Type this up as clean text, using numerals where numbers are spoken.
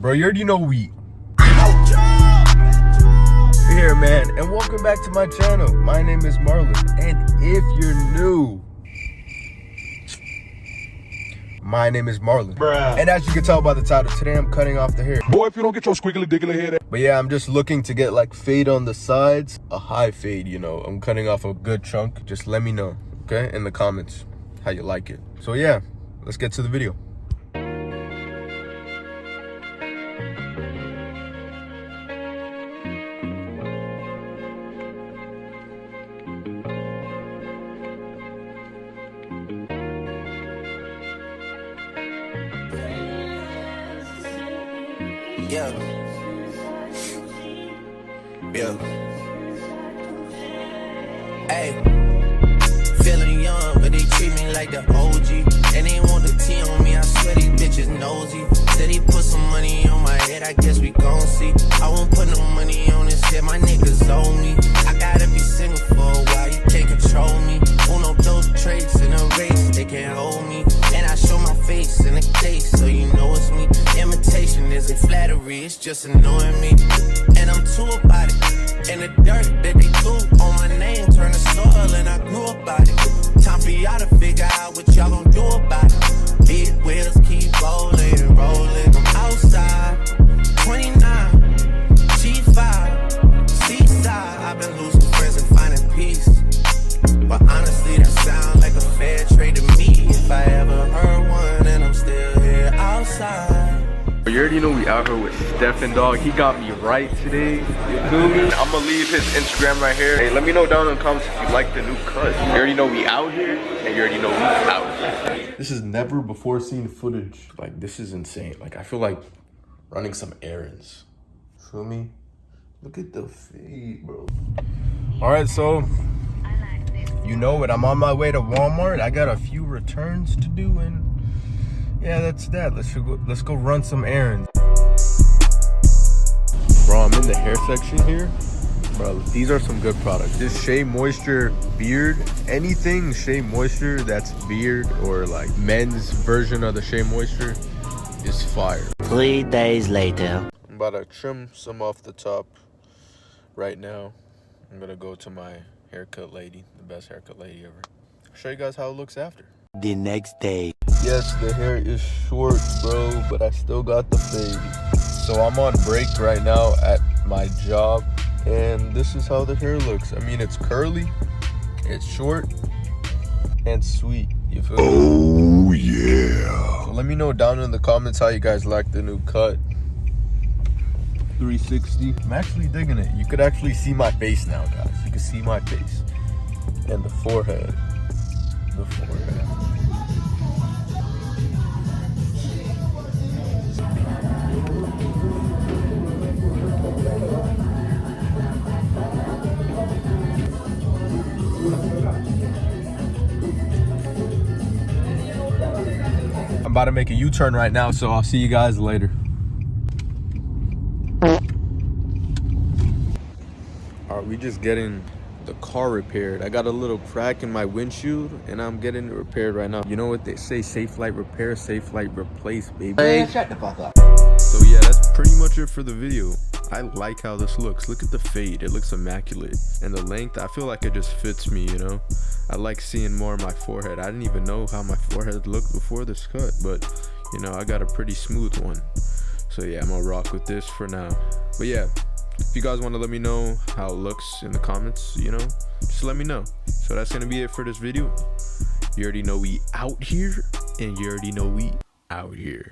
Bro, you already know we here, man, and welcome back to my channel. My name is Marlon, and if you're new, my name is Marlon. Bruh. And as you can tell by the title, today I'm cutting off the hair. Boy, if you don't get your squiggly diggly head. But yeah, I'm just looking to get like fade on the sides, a high fade, you know. I'm cutting off a good chunk. Just let me know, okay, in the comments how you like it. So yeah, let's get to the video. Yeah. Hey, feeling young, but they treat me like the OG. And they want the T on me, I swear these bitches nosy. Said he put some money on my head, I guess we gon' see. I won't put no money on this shit, my niggas owe me. I gotta be single for a while, you can't control me. Uno those traits in a race, they can't hold me. And I show my face in the case, so you know it's me. Imitation isn't flattery, it's just annoying me. And I'm too about it. And the dirt that they threw on my name turned to soil, and I grew about it. Time for y'all to figure out what y'all gon' do about it. Big wheels keep rolling and rolling. I'm outside, 29, G5, seaside. I've been losing friends and finding peace. But honestly, that sounds like a fair trade to me. If I ever heard one, and I'm still here outside. You already know we out here with Stefan, dog. He got me right today. You feel me? I'm gonna leave his Instagram right here. Hey, let me know down in the comments if you like the new cut. You already know we out here, and you already know we out here. This is never before seen footage. Like, this is insane. Like, I feel like running some errands. Feel me? Look at the fade, bro. All right, so you know it. I'm on my way to Walmart. I got a few returns to do, and yeah, that's that. Let's go run some errands. Bro, I'm in the hair section here. Bro, these are some good products. This Shea Moisture Beard. Anything Shea Moisture that's beard or like men's version of the Shea Moisture is fire. 3 days later. I'm about to trim some off the top right now. I'm gonna go to my haircut lady, the best haircut lady ever. I'll show you guys how it looks after. The next day. Yes, the hair is short, bro, but I still got the fade. So I'm on break right now at my job, and this is how the hair looks. I mean, it's curly, it's short, and sweet. You feel me? Oh, yeah. So let me know down in the comments how you guys like the new cut. 360. I'm actually digging it. You could actually see my face now, guys. You can see my face. And the forehead. The forehead. I'm about to make a U-turn right now, so I'll see you guys later. Alright, we just getting the car repaired. I got a little crack in my windshield, and I'm getting it repaired right now. You know what they say, safe light repair, safe light replace, baby. Hey, shut the fuck up. So yeah, that's pretty much it for the video. I like how this looks. Look at the fade, it looks immaculate. And the length, I feel like it just fits me, you know. I like seeing more of my forehead. I didn't even know how my forehead looked before this cut, but you know, I got a pretty smooth one. So yeah, I'm gonna rock with this for now. But yeah, if you guys want to let me know how it looks in the comments, you know, just let me know. So that's gonna be it for this video. You already know we out here, and you already know we out here.